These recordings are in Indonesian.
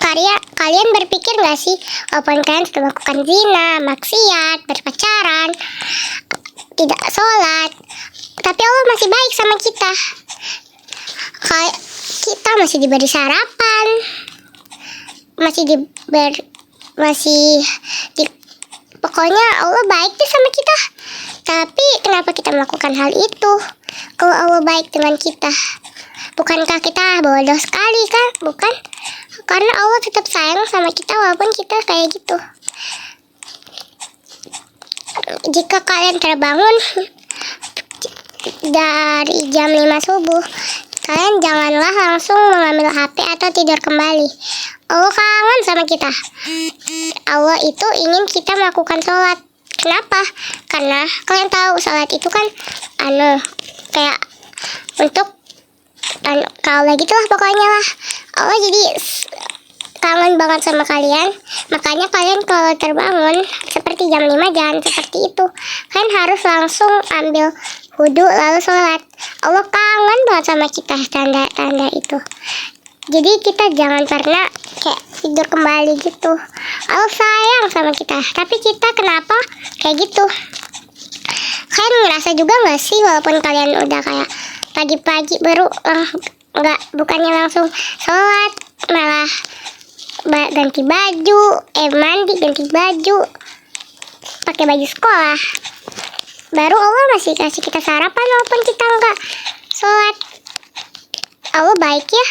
Kalian berpikir gak sih, walaupun kalian sudah melakukan zina, maksiat, berpacaran, tidak sholat, tapi Allah masih baik sama kita. Kita masih diberi sarapan, pokoknya Allah baik deh sama kita. Tapi kenapa kita melakukan hal itu? Kalau Allah baik dengan kita, bukankah kita bodoh sekali kan? Bukan? Karena Allah tetap sayang sama kita walaupun kita kayak gitu. Jika kalian terbangun dari jam 5 subuh, kalian janganlah langsung mengambil HP atau tidur kembali. Allah kangen sama kita. Allah itu ingin kita melakukan sholat. Kenapa? Karena kalian tahu sholat itu kan kayak untuk Allah gitulah pokoknya lah. Allah jadi kangen banget sama kalian. Makanya kalian kalau terbangun seperti jam 5 jangan seperti itu. Kalian harus langsung ambil wudhu lalu sholat. Allah kangen banget sama kita, tanda-tanda itu. Jadi kita jangan pernah kayak tidur kembali gitu. Allah sayang sama kita, tapi kita kenapa kayak gitu? Kalian ngerasa juga gak sih walaupun kalian udah kayak pagi-pagi baru bukannya langsung sholat, malah ganti baju, mandi ganti baju, pakai baju sekolah, baru Allah masih kasih kita sarapan walaupun kita nggak sholat. Allah baik ya.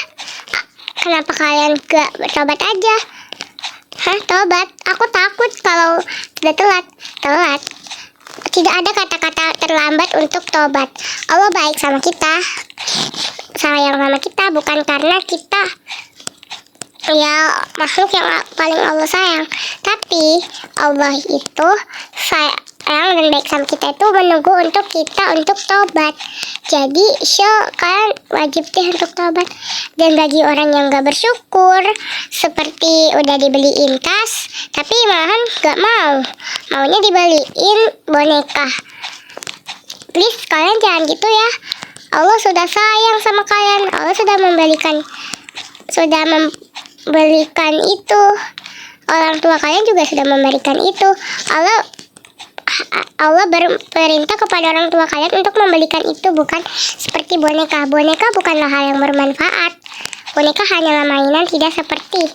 Kenapa kalian gak bertobat aja? Tobat? Aku takut kalau sudah telat. Tidak ada kata-kata terlambat untuk tobat. Allah baik sama kita, sayang sama kita, bukan karena kita ya makhluk yang paling Allah sayang, tapi Allah itu sayang dan baik sama kita itu menunggu untuk kita untuk tobat. Jadi kalian wajib deh untuk tobat. Dan bagi orang yang gak bersyukur, seperti udah dibeliin tas tapi malahan gak maunya dibeliin boneka, please kalian jangan gitu ya. Allah sudah sayang sama kalian. Allah sudah memberikan itu. Orang tua kalian juga sudah memberikan itu. Allah berperintah kepada orang tua kalian untuk membelikan itu, bukan seperti boneka. Boneka bukanlah hal yang bermanfaat. Boneka hanyalah mainan, tidak seperti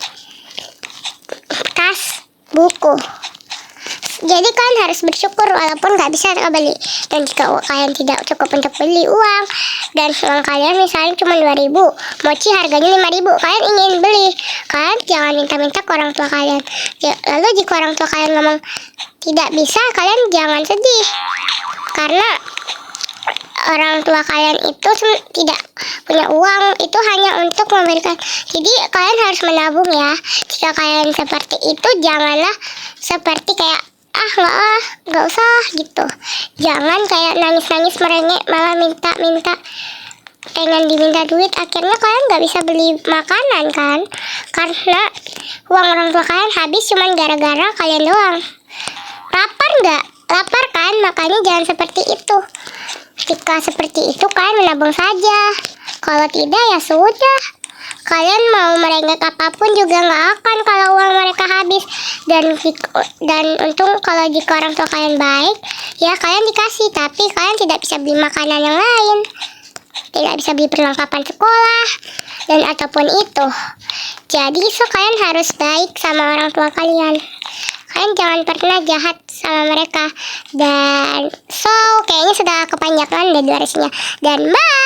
tas, buku. Jadi kalian harus bersyukur walaupun gak bisa beli. Dan jika kalian tidak cukup untuk beli uang, dan uang kalian misalnya cuma 2.000, mochi harganya 5.000, kalian ingin beli, kalian jangan minta-minta ke orang tua kalian. Lalu jika orang tua kalian ngomong tidak bisa, kalian jangan sedih, karena orang tua kalian itu tidak punya uang, itu hanya untuk memberikan. Jadi kalian harus menabung ya. Jika kalian seperti itu, janganlah seperti kayak nggak usah gitu. Jangan kayak nangis-nangis merengek, malah minta-minta, pengen diminta duit, akhirnya kalian nggak bisa beli makanan kan, karena uang orang tua kalian habis cuman gara-gara kalian doang. Lapar kan? Makanya jangan seperti itu. Jika seperti itu kalian menabung saja. Kalau tidak ya sudah, kalian mau merengek apapun juga nggak akan kalau uang mereka habis. Dan untung kalau jika orang tua kalian baik, ya kalian dikasih, tapi kalian tidak bisa beli makanan yang lain, tidak bisa beli perlengkapan sekolah dan ataupun itu. Jadi kalian harus baik sama orang tua kalian. Kalian jangan pernah jahat sama mereka. Dan kayaknya sudah kepanjangan deh durasinya. Dan bye.